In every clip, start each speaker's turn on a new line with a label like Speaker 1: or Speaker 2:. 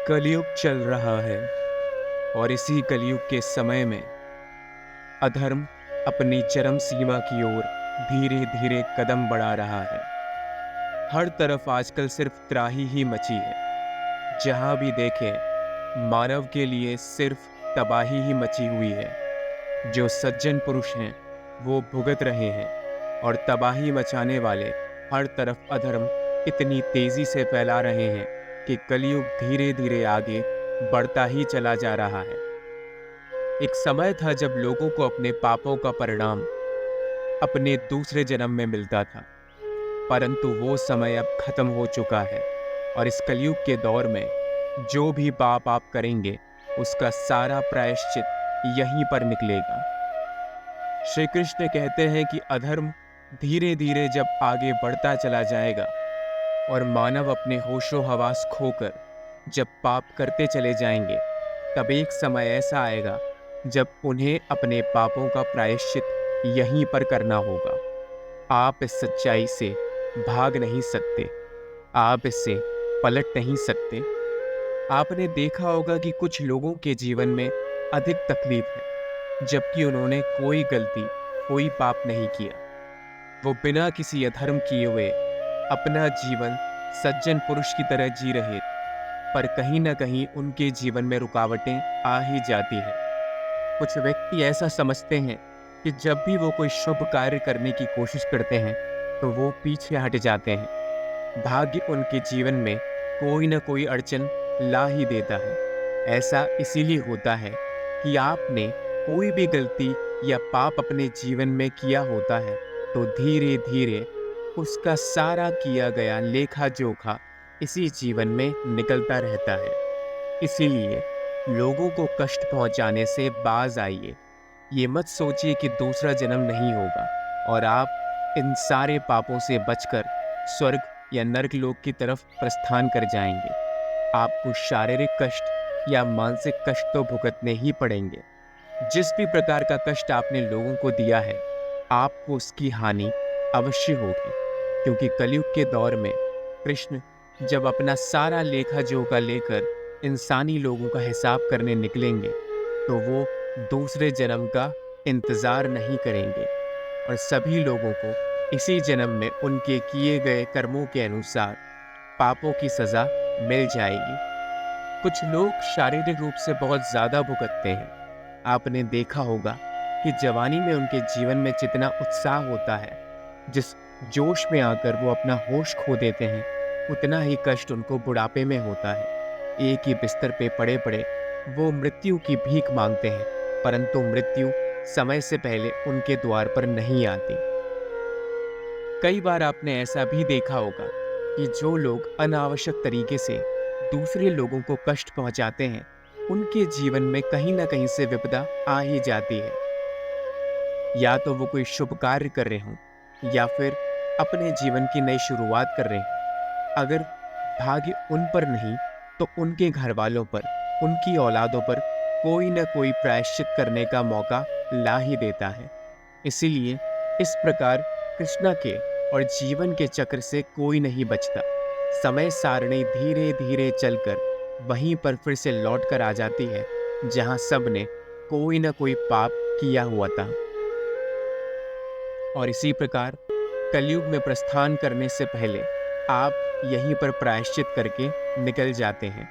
Speaker 1: कलयुग चल रहा है और इसी कलयुग के समय में अधर्म अपनी चरम सीमा की ओर धीरे धीरे कदम बढ़ा रहा है। हर तरफ आजकल सिर्फ त्राही ही मची है। जहां भी देखें मानव के लिए सिर्फ तबाही ही मची हुई है। जो सज्जन पुरुष हैं वो भुगत रहे हैं और तबाही मचाने वाले हर तरफ अधर्म इतनी तेजी से फैला रहे हैं कि कलयुग धीरे धीरे आगे बढ़ता ही चला जा रहा है। एक समय था जब लोगों को अपने पापों का परिणाम अपने दूसरे जन्म में मिलता था, परंतु वो समय अब खत्म हो चुका है और इस कलयुग के दौर में जो भी पाप आप करेंगे उसका सारा प्रायश्चित यहीं पर निकलेगा। श्री कृष्ण कहते हैं कि अधर्म धीरे धीरे जब आगे बढ़ता चला जाएगा और मानव अपने होशो हवास खोकर जब पाप करते चले जाएंगे, तब एक समय ऐसा आएगा जब उन्हें अपने पापों का प्रायश्चित यहीं पर करना होगा। आप इस सच्चाई से भाग नहीं सकते, आप इससे पलट नहीं सकते। आपने देखा होगा कि कुछ लोगों के जीवन में अधिक तकलीफ है, जबकि उन्होंने कोई गलती, कोई पाप नहीं किया। वो बिना किसी अधर्म किए हुए अपना जीवन सज्जन पुरुष की तरह जी रहे, पर कहीं ना कहीं उनके जीवन में रुकावटें आ ही जाती हैं। कुछ व्यक्ति ऐसा समझते हैं कि जब भी वो कोई शुभ कार्य करने की कोशिश करते हैं तो वो पीछे हट जाते हैं। भाग्य उनके जीवन में कोई ना कोई अड़चन ला ही देता है। ऐसा इसीलिए होता है कि आपने कोई भी गलती या पाप अपने जीवन में किया होता है तो धीरे धीरे उसका सारा किया गया लेखा जोखा इसी जीवन में निकलता रहता है। इसीलिए लोगों को कष्ट पहुंचाने से बाज आइए। ये मत सोचिए कि दूसरा जन्म नहीं होगा और आप इन सारे पापों से बचकर स्वर्ग या नरक लोक की तरफ प्रस्थान कर जाएंगे। आपको शारीरिक कष्ट या मानसिक कष्ट तो भुगतने ही पड़ेंगे। जिस भी प्रकार का कष्ट आपने लोगों को दिया है, आपको उसकी हानि अवश्य होगी, क्योंकि कलयुग के दौर में कृष्ण जब अपना सारा लेखा जोखा लेकर इंसानी लोगों का हिसाब करने निकलेंगे तो वो दूसरे जन्म का इंतजार नहीं करेंगे और सभी लोगों को इसी जन्म में उनके किए गए कर्मों के अनुसार पापों की सजा मिल जाएगी। कुछ लोग शारीरिक रूप से बहुत ज्यादा भुगतते हैं। आपने देखा होगा कि जवानी में उनके जीवन में जितना उत्साह होता है, जिस जोश में आकर वो अपना होश खो देते हैं, उतना ही कष्ट उनको बुढ़ापे में होता है। एक ही बिस्तर पे पड़े पड़े वो मृत्यु की भीख मांगते हैं, परंतु मृत्यु समय से पहले उनके द्वार पर नहीं आती। कई बार आपने ऐसा भी देखा होगा कि जो लोग अनावश्यक तरीके से दूसरे लोगों को कष्ट पहुंचाते हैं, उनके जीवन में कहीं ना कहीं से विपदा आ ही जाती है। या तो वो कोई शुभ कार्य कर रहे हों या फिर अपने जीवन की नई शुरुआत कर रहे हों। अगर भाग्य उन पर नहीं तो उनके घर वालों पर, उनकी औलादों पर कोई न कोई प्रायश्चित करने का मौका ला ही देता है। इसीलिए इस प्रकार कृष्णा के और जीवन के चक्र से कोई नहीं बचता। समय सारणी धीरे धीरे चलकर वहीं पर फिर से लौट कर आ जाती है जहां सब ने कोई न कोई पाप किया हुआ था। और इसी प्रकार कलयुग में प्रस्थान करने से पहले आप यहीं पर प्रायश्चित करके निकल जाते हैं।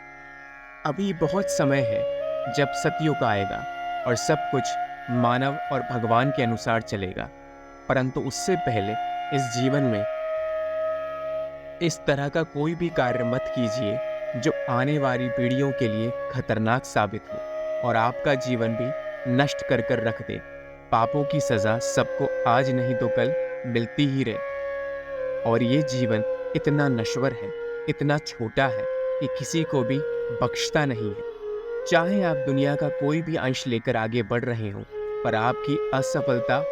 Speaker 1: अभी बहुत समय है जब सतयुग आएगा और सब कुछ मानव और भगवान के अनुसार चलेगा, परंतु उससे पहले इस जीवन में इस तरह का कोई भी कार्य मत कीजिए जो आने वाली पीढ़ियों के लिए खतरनाक साबित हो और आपका जीवन भी नष्ट कर कर रख दे। पापों की सजा सबको आज नहीं तो कल मिलती ही रहे और ये जीवन इतना नश्वर है, इतना छोटा है कि किसी को भी बख्शता नहीं है। चाहे आप दुनिया का कोई भी अंश लेकर आगे बढ़ रहे हो, पर आपकी असफलता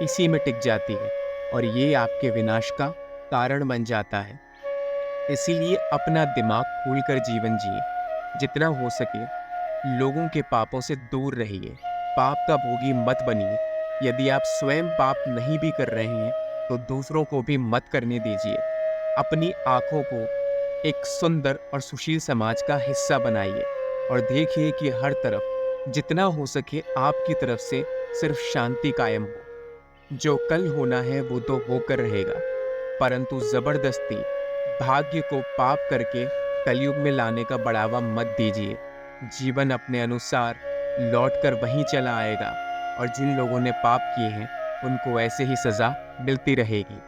Speaker 1: इसी में टिक जाती है और ये आपके विनाश का कारण बन जाता है। इसीलिए अपना दिमाग खोलकर जीवन जिए। जितना हो सके लोगों के पापों से दूर रहिए। पाप का भोगी मत बनिए। यदि आप स्वयं पाप नहीं भी कर रहे हैं तो दूसरों को भी मत करने दीजिए। अपनी आंखों को एक सुंदर और सुशील समाज का हिस्सा बनाइए और देखिए कि हर तरफ जितना हो सके आपकी तरफ से सिर्फ शांति कायम हो। जो कल होना है वो तो होकर रहेगा, परंतु जबरदस्ती भाग्य को पाप करके कलयुग में लाने का बढ़ावा मत दीजिए। जीवन अपने अनुसार लौटकर वहीं चला आएगा और जिन लोगों ने पाप किए हैं उनको ऐसे ही सजा मिलती रहेगी।